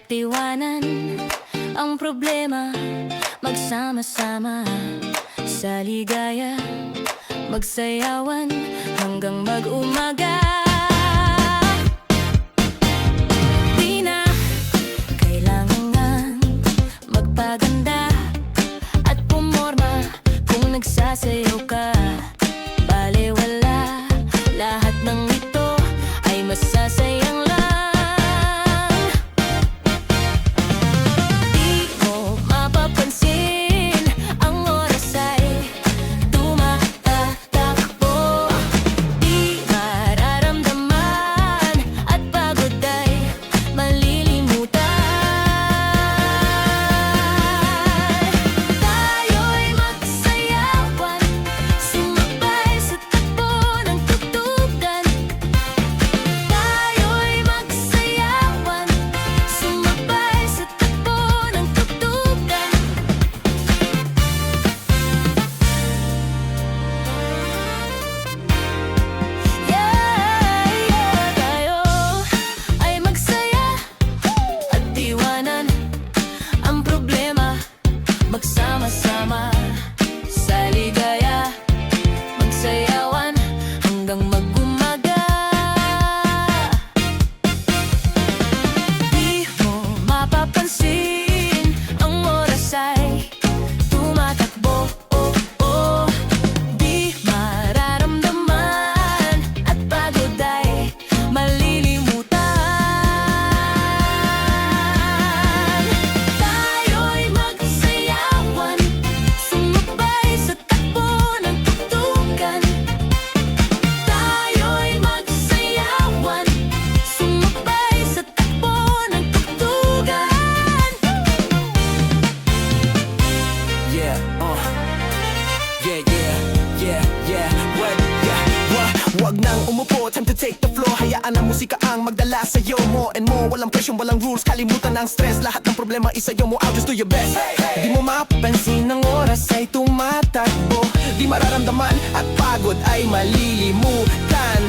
iwanan ang problema, magsama-sama sa ligaya, magsayawan hanggang mag-umaga. Di na kailangan magpaganda at pumorma kung nagsasayaw ka. Balewala, lahat ng ito ay masasayang lang. Di mo mapapansin, ang oras ay tumatatakbo. Di mararamdaman at pagod ay malilimutan. Tayo'y magsayawan, sumabay sa takbo ng tugtugan. Tayo'y magsayawan, sumabay sa takbo ng tugtugan. Tayo ay magsaya at iwanan ang problema, magsama-sama sa ligaya, magsayawan hanggang mag-umaga. Di mo mapapansin, ang oras ay tumatakbo. Di mararamdaman at pagod ay malilimutan. Tayo'y magsayawan, sumabay sa takbo ng tugtugan. Tayo'y magsayawan, sumabay sa takbo ng tugtugan. Yeah, Wag nang umupo, time to take the floor. Hayaan ang musika ang magdala sa'yo. More and more, walang pressure, walang rules. Kalimutan ang stress, lahat ng problema isayo mo out, just do your best. Di mo mapapansin, ang oras ay tumatakbo. Di mararamdaman at pagod ay malilimutan.